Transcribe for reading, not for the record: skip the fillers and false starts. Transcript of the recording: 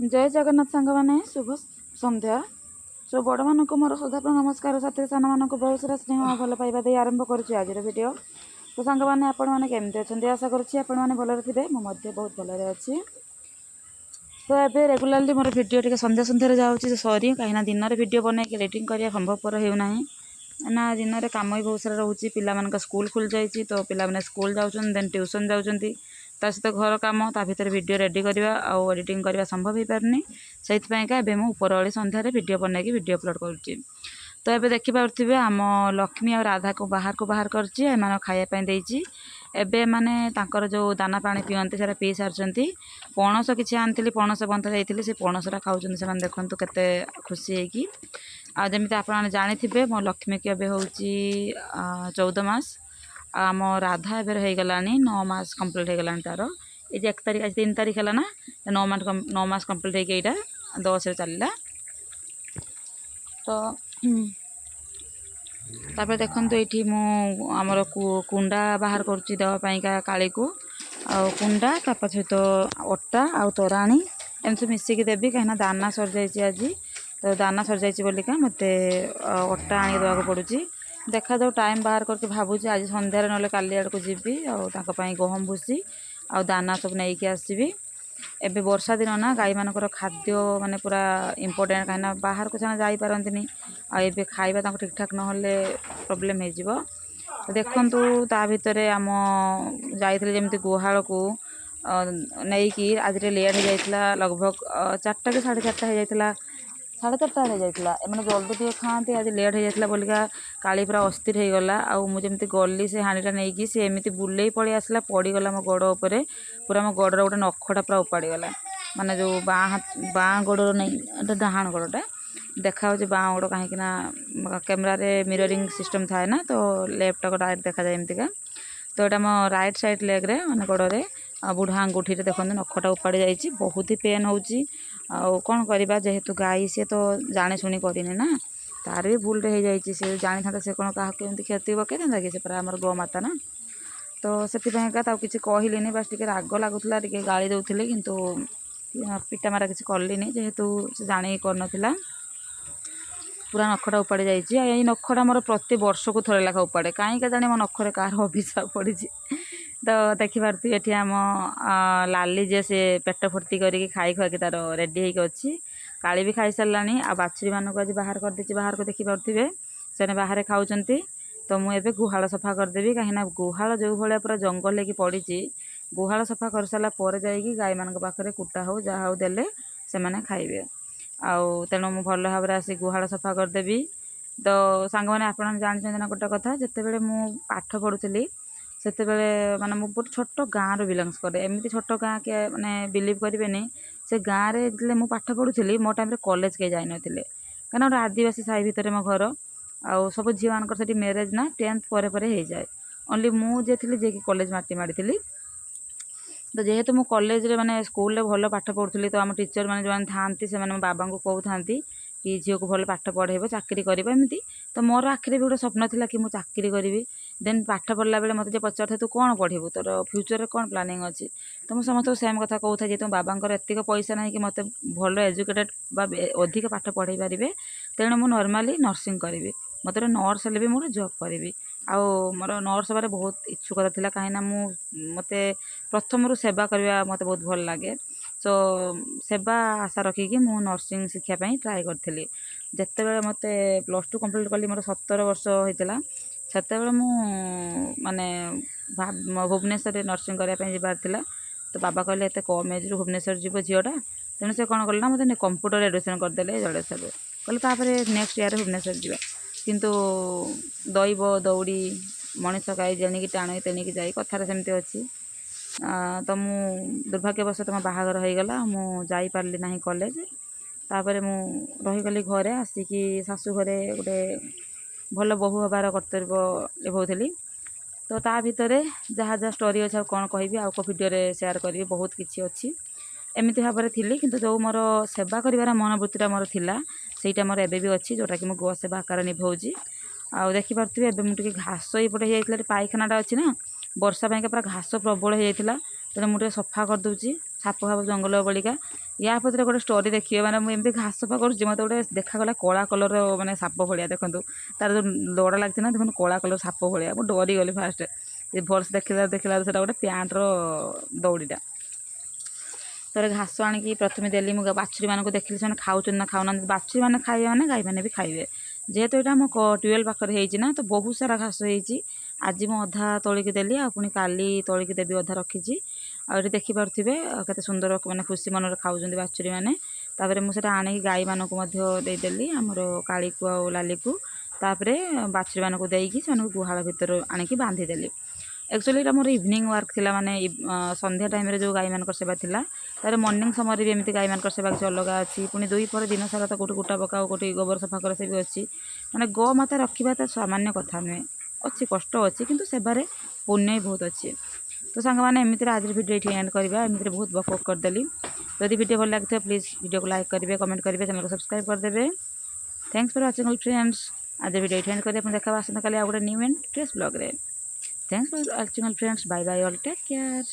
जय जगन्नाथ सांग मैंने शुभ संध्या। सो बड़ मान को मोर सदाप्र नमस्कार साथी सान मान बहुत सारा स्नेह भल पाइबा दे आरंभ करुच्ची आज वीडियो। तो सांग मैंने आपण मैंने केमती अच्छा आशा करुच्ची आपण मैंने भलरे थे मुझे बहुत भलरे अच्छी। तो ये रेगुलाली मोर वीडियो टे संध्या संध्यार जाऊँगी सरी कहीं दिन में वीडियो बनई एडिटिंग करने संभवपर होना ना दिन में कम भी बहुत सारा रोचे पिला स्कूल खुल जाइए तो पिला स्कूल जाऊँ देन ट्यूशन जाऊँगी सहित घर कम ता भर वीडियो रेडी करवा आउ एडिटिंग करवा संभव हो पारनी से मुझे उपरओली संध्यार वीडियो बनई वीडियो अपलोड करुँची। तो ये देखिपे आम लक्ष्मी और राधा को बाहर करची एम खायापी देती एबे माने तांकर जो दाना पानी पियंती से पी सारी पणस किसी आनी पणस बंधा जाइए से पणसरा खाऊँ से देखूँ केते खुशी होगी आमती आप जाथे मो लक्ष्मी की एवं हूँ 14 मास आम राधा एवं हो गला 9 मास कम्प्लीट हो गला तार ये 1 तारीख आज 3 तारीख है ना 9 मास कम्प्लीट होगा 10 चलला। तो तापर देखो ये आमर कुंडा बाहर करुच्ची देवाईका काली को कुंडा ताप सहित अटा आ तोराणी एमती मिसिकी देवी कहीं दाना सर जाइए आज तो दाना सर जाइए बोलिका मत अटा आनी देवाक पड़ुची देखा जाऊ टाइम बाहर करके भावुँ आज संध्यार ना काली आड़ को जीवी आई गहम भूसी आ दाना सब नहीं आसबि एबे वर्षा दिन ना गाई मानकर खाद्य माने पूरा इम्पोर्टेंट कहीं बाहर को से जापारती आबे खाଇବା ठीक ठाक ना प्रोब्लेम हो देखु ता भितर आम जाइए जमी गुहाल को नहीं कि आज लेट हो जाता लगभग 4टा कि 4:30 हो जाता 4:30 हो जाता एम जल्दी टे खाते आज लेट हो जाता बोलिका काली पूरा अस्थिर हो गला मुझे गली से हाणीटा नहीं कि सी एमती बुले पड़े आसला पड़गला मो गोड़ उपर पूरा मो गोड़र गोटे नखटा पूरा उपाड़गला माने जो बाँ गोड़र नहीं डाहाण गोड़टा देखा बाँ गोड़ कहीं कैमेरा मिररिंग सिस्टम थाए ना तो लेफ्ट को डायरेक्ट देखा जाए एमतीका। तो यहाँ मो राइट साइड लेग रे माने गोड़े बुढ़ा आंगुठी देखते नखटा उपाड़ी जाइए बहुत ही पेन होची कौन करवा जेहेतु गाई सी तो जाने शुणी करनी ना तार भी भूल हो जाइए सी जानी था से कौन क्या क्षति पकई था कि पूरा आम गोमाता ना तो से किसी कहली बास टे राग लगुला गाड़ी दौले किंतु पिटा मारा किसी कलिनी जेहेतु से जाणी कर पूरा नखटा उपाड़ी जाइए यही नखटा मोर प्रति वर्ष को थोड़े लेखा उपाड़े कहीं जाने मो नखरे कार अभिशाप पड़ी। तो देखिपारे ये आम लाली जे से पेट फुर्ती करके खाई खुआक तार रेडी होगी काली भी खाई सारा आ बाछुरी मानक आज बाहर कर देती बाहर को देखिपे से बाहर खाऊँ। तो मुझे गुहाल सफा करदेवी कहीं गुहाल जो भाया पूरा जंगल लेकिन पड़ी गुहाल सफा कर सारापर जाकि गाई मान पाखे कुटा हो जहाँ हो देले से खाइबे तेणु मु भल भाव आसी गुहाल सफा करदेवी। तो सांग मैंने आप जानते ना गोटे कथा जिते मु पाठ पढ़ुली से माने मु बहुत छोट गाँव रू बिलंग्स करे एमती छोट गाँ के माने बिलीव करें से गाँव में जो मु पाठ पढ़ुली मो टाइम कॉलेज के जाइन कहीं गोटे आदिवासी साई भितर मो घर आउ सब झील मान मेरेज ना 10th पर हो जाए ओनली मुझे थी जे कि कॉलेज माटी माड़ी। तो जेहेतु मु कॉलेज रे माने स्कूल रे भल पाठ पढ़ुली तो आम टीचर मैंने जो था से मो बाबा को कहते कि झील को भल पाठ पढ़ेब चाकरी कर एमती। तो मोर आखिरी भी गोटे स्वप्न था कि मुझे चाकरी करी देन पाठ पढ़ला बेले मत पचार तू कौन पढ़ू तोर फ्यूचर कौन प्लानिंग अच्छी तो मुझे समस्त सेम कथा कहता जे तुम बाबा एतिक पैसा ना कि मत भल एजुकेटेड अधिक पाठ पढ़े पारे तेणु मुझे नॉर्मली नर्सिंग करी मत नर्स हेल्ले भी मोर जॉब करी आउ मोर नर्स हबार बहुत इच्छुकता था कहीं मत प्रथम रू सेवा करवा मत बहुत भल लगे सो सेवा आशा रखिकी मु नर्सिंग शिक्षापी ट्राए करी जिते बड़े मत +2 कम्प्लीट कली मोर 17 वर्ष होता से मु माने भुवनेश्वर नर्सिंग करने जबार तो बाबा कहले एत कम एज भुवनेश्वर जीव झीटा तेणु से कौन कले ना मत कंप्यूटर एडमिशन करदे जड़ेश्वर कहले नेक्स्ट ईयर भुवनेश्वर जा किंतु दैव दौड़ी मनीष गाई जेणिकी टाणी तेणिकी जाई कथार सेमती अच्छी तो मु दुर्भाग्यवश तुम बाहागर हो गला मु जाई पारली ना कॉलेज तापर मु रहीगली घरे आसिकी शाशु घरे गोटे भल बहु हबार कर्तव्य निभाऊली। तो ता भितर जहाँ जहाँ स्टोरी अच्छे कौन कहि आउ को वीडियो शेयर करी बहुत किसी अच्छी एमती भाव में थी कि जो मोर सेवा कर मनोवृत्तिटा मोर थिला सेटा मोर एबे भी अच्छी जोटा कि गो सेवा आकार निभाऊँगी आउ देखिपे एवं मुझे घास यपटे होता पायखानाटा अच्छी ना वर्षा पाई पूरा घास प्रबल हो जाता तेणु मुझे सफा करदे साप फाप जंगल बलिका या पत्र गोटे स्टोरी देखिए मैंने मुझे घास सफा करुँच मत गोटे देखागला कला कलर मैंने साप भाया देखो तार जो दौड़ लगी ना देखो कला कलर साप भाया मुझे डरी गली फास्ट भल्स देखला देखला से गोटे पैंटर दौड़ीटा तर घास आणिकी प्रथम देली मुझे बाछुरी मानक देखिली से खाऊन ना खाऊना बाछुरी मैंने खाइबे मैंने गाई मैंने भी खाइबे जेहेतु यहाँ आम ट्यूबवेल पाखे होना तो बहुत सारा घास होती आज मु अधा तोलिकी देली आ पुणी काली तोलिकी देवी अधा रखी आठ देखिपे केते सुंदर मैंने खुशी मन खाऊँ बाछुरी मैंने तापर मुझे आने गाई मानक देदेली आमर काली को आ लाली को तापर बाछुरी मानक देकी गुहाल भितर आणिकी बांधीदेली एक्चुअली मोर इवनिंग वर्क थिला माने संध्या टाइम रे जो गाई मानकर सेवा थिला तार मॉर्निंग समय भी एमती गाई मानकर सेवा किसी अलग अच्छी पुणी दुई पर दिन सारा तो कौटी कुटा पकाओ कौटी गोबर सफा कर से भी अच्छी माने गौ माता रखा तो सामान्य कथा नुहे अच्छी कष्ट अच्छी किंतु सेवार पुण्य बहुत अच्छी तो सांग मैंने एमती आज वीडियो ये एंड करवा एमती बहुत बक करदेली जदि वीडियो भल लगे प्लीज वीडियो को लाइक करेंगे कमेंट करेंगे चैनल को सब्सक्राइब करदे thanks for watching all friends आज वीडियो ये एंड करेंगे देखा आसता काली आ गोटे न्यू एंड फ्रेश ब्लॉग रे thanks for watching all friends bye bye all take care.